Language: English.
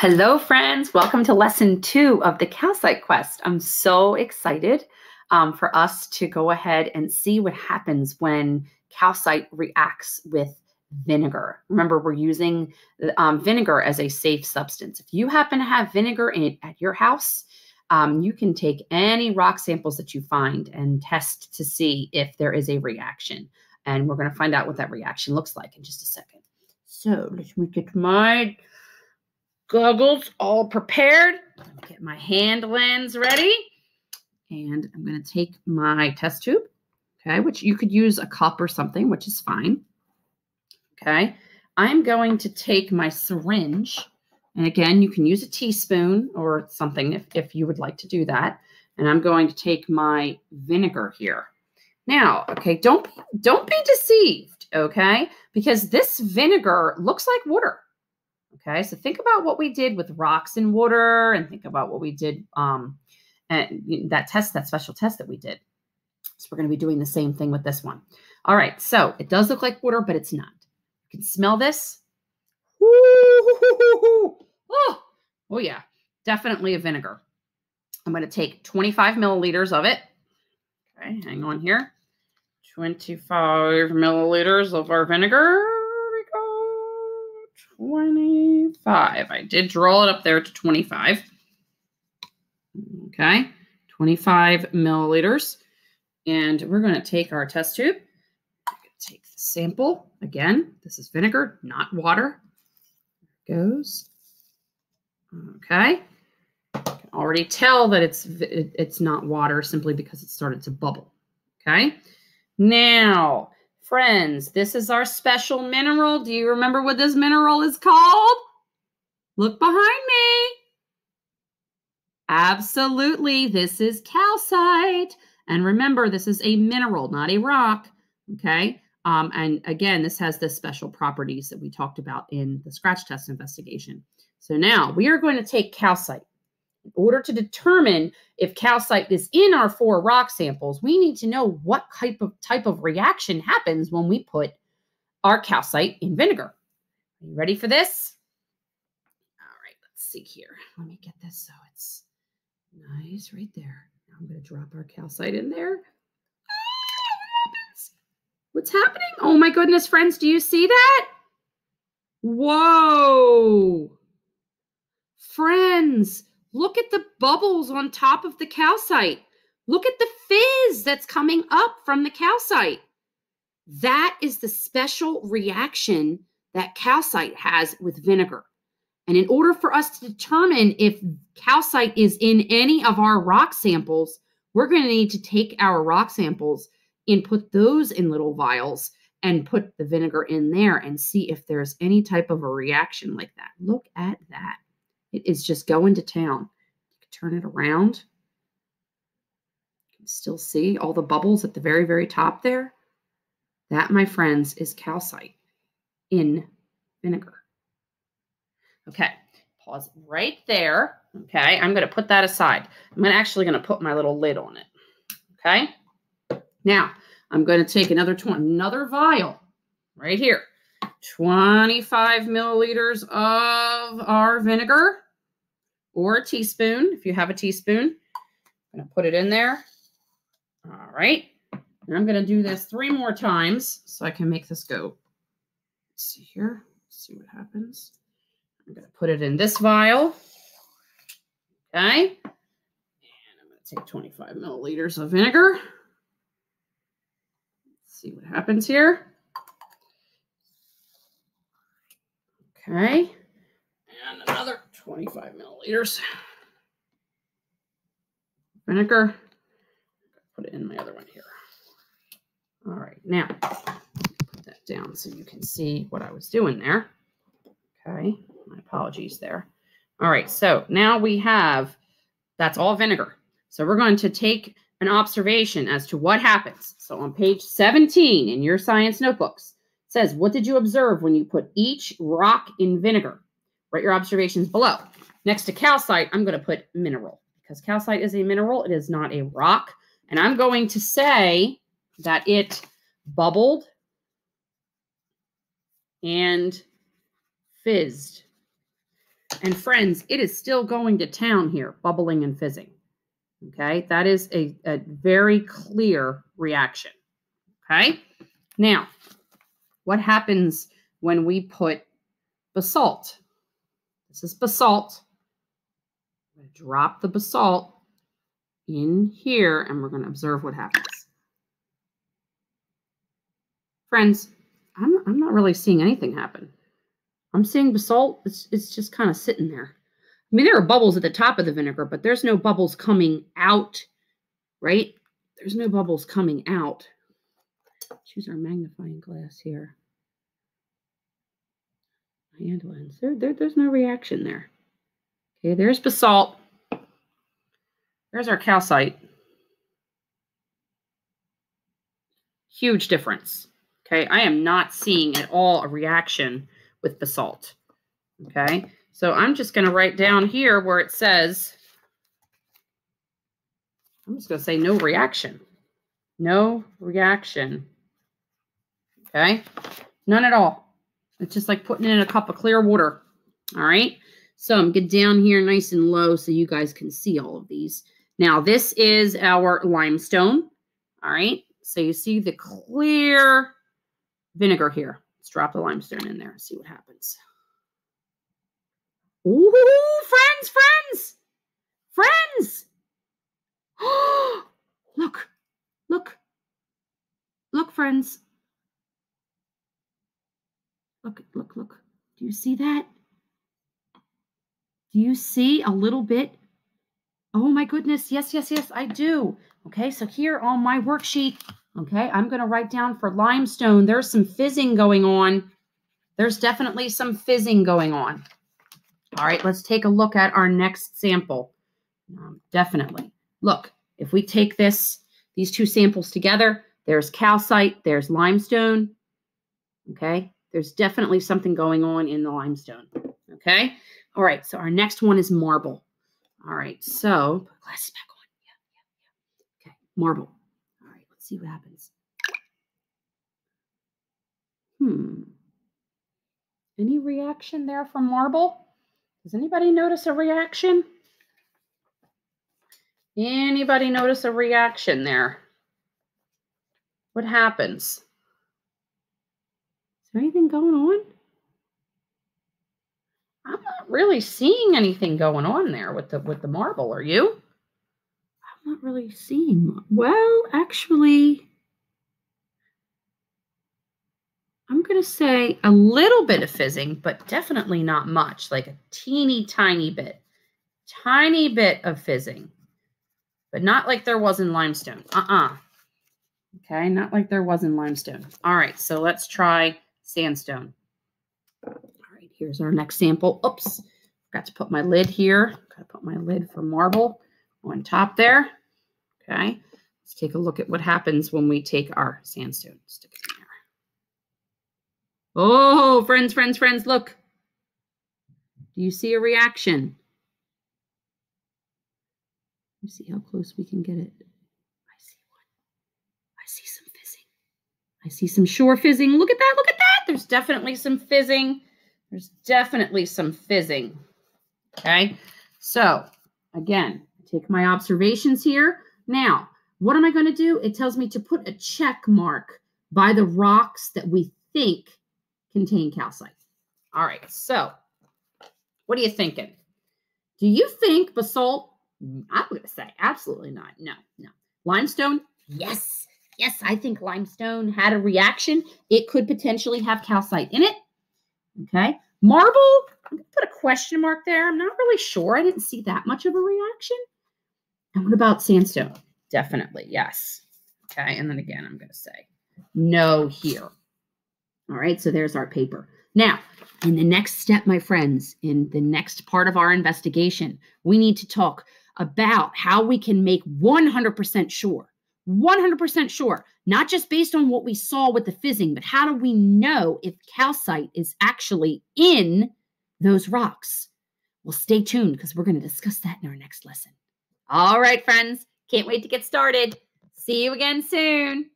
Hello, friends. Welcome to lesson 2 of the Calcite Quest. I'm so excited for us to go ahead and see what happens when calcite reacts with vinegar. Remember, we're using vinegar as a safe substance. If you happen to have vinegar at your house, you can take any rock samples that you find and test to see if there is a reaction. And we're going to find out what that reaction looks like in just a second. So let me get my goggles all prepared. Get my hand lens ready. And I'm going to take my test tube, okay, which you could use a cup or something, which is fine. Okay. I'm going to take my syringe. And again, you can use a teaspoon or something if you would like to do that. And I'm going to take my vinegar here. Now, okay, don't be deceived, okay? Because this vinegar looks like water. Okay, so think about what we did with rocks and water, and think about what we did and that special test that we did. So we're going to be doing the same thing with this one. All right, so it does look like water, but it's not. You can smell this. Oh yeah, definitely a vinegar. I'm going to take 25 milliliters of it. Okay, hang on here. 25 milliliters of our vinegar. 25. I did draw it up there to 25. Okay, 25 milliliters. And we're going to take our test tube. I'm going to take the sample. Again, this is vinegar, not water. There it goes. Okay. I can already tell that it's not water simply because it started to bubble. Okay. Now, friends, this is our special mineral. Do you remember what this mineral is called? Look behind me. Absolutely, this is calcite. And remember, this is a mineral, not a rock. Okay. And again, this has the special properties that we talked about in the scratch test investigation. So now we are going to take calcite. In order to determine if calcite is in our 4 rock samples, we need to know what type of reaction happens when we put our calcite in vinegar. Are you ready for this? All right, let's see here. Let me get this so it's nice right there. Now I'm going to drop our calcite in there. What's happening? Oh my goodness, friends, do you see that? Whoa. Friends, look at the bubbles on top of the calcite. Look at the fizz that's coming up from the calcite. That is the special reaction that calcite has with vinegar. And in order for us to determine if calcite is in any of our rock samples, we're going to need to take our rock samples and put those in little vials and put the vinegar in there and see if there's any type of a reaction like that. Look at that. It is just going to town. You can turn it around. You can still see all the bubbles at the very, very top there. That, my friends, is calcite in vinegar. Okay, pause right there. Okay, I'm going to put that aside. I'm actually going to put my little lid on it. Okay, now I'm going to take another vial right here. 25 milliliters of our vinegar, or a teaspoon, if you have a teaspoon. I'm going to put it in there. All right. And I'm going to do this 3 more times so I can make this go. Let's see here. Let's see what happens. I'm going to put it in this vial. Okay. And I'm going to take 25 milliliters of vinegar. Let's see what happens here. Okay. And another 25 milliliters vinegar. Put it in my other one here. All right. Now, put that down so you can see what I was doing there. Okay. My apologies there. All right. So now we have, that's all vinegar. So we're going to take an observation as to what happens. So on page 17 in your science notebooks, it says, what did you observe when you put each rock in vinegar? Write your observations below. Next to calcite, I'm going to put mineral because calcite is a mineral. It is not a rock. And I'm going to say that it bubbled and fizzed. And friends, it is still going to town here, bubbling and fizzing. Okay, that is a very clear reaction. Okay, now what happens when we put basalt? This is basalt. I'm going to drop the basalt in here and we're going to observe what happens. Friends, I'm not really seeing anything happen. I'm seeing basalt, it's just kind of sitting there. I mean, there are bubbles at the top of the vinegar, but there's no bubbles coming out, right? There's no bubbles coming out. Choose our magnifying glass here. Hand lens. There's no reaction there. Okay, there's basalt. There's our calcite. Huge difference. Okay, I am not seeing at all a reaction with basalt. Okay, so I'm just going to write down here where it says, I'm just going to say no reaction. No reaction. Okay, none at all. It's just like putting in a cup of clear water. All right, so I'm going to get down here nice and low so you guys can see all of these. Now, this is our limestone. All right, so you see the clear vinegar here. Let's drop the limestone in there and see what happens. Ooh, friends! Friends! Oh, look. Look, friends. Look. Do you see that? Do you see a little bit? Oh my goodness. Yes, I do. Okay, so here on my worksheet, okay, I'm going to write down for limestone. There's some fizzing going on. There's definitely some fizzing going on. All right, let's take a look at our next sample. Definitely. Look, if we take these two samples together, there's calcite, there's limestone. Okay, there's definitely something going on in the limestone. Okay, all right, so our next one is marble. All right, so put glasses back on. Yeah. Okay, marble. All right, let's see what happens. Any reaction there from marble? Does anybody notice a reaction? Anybody notice a reaction there? What happens? Is there anything going on? I'm not really seeing anything going on there with the marble. Are you? I'm not really seeing. Well, actually, I'm going to say a little bit of fizzing, but definitely not much. Like a teeny tiny bit. Tiny bit of fizzing. But not like there was in limestone. Okay, not like there was in limestone. All right, so let's try sandstone. All right, here's our next sample. Oops, forgot to put my lid here. Got to put my lid for marble on top there. Okay, let's take a look at what happens when we take our sandstone. Stick it in there. Oh, friends, look. Do you see a reaction? You see how close we can get it? I see one. I see some fizzing. I see some shore fizzing. Look at that. There's definitely some fizzing. Okay. So again, take my observations here. Now, what am I going to do? It tells me to put a check mark by the rocks that we think contain calcite. All right. So what are you thinking? Do you think basalt? I'm going to say absolutely not. No. Limestone? Yes, I think limestone had a reaction. It could potentially have calcite in it. Okay. Marble, I'm going to put a question mark there. I'm not really sure. I didn't see that much of a reaction. And what about sandstone? Definitely, yes. Okay, and then again, I'm going to say no here. All right, so there's our paper. Now, in the next step, my friends, in the next part of our investigation, we need to talk about how we can make 100% sure, not just based on what we saw with the fizzing, but how do we know if calcite is actually in those rocks? Well, stay tuned because we're going to discuss that in our next lesson. All right, friends, can't wait to get started. See you again soon.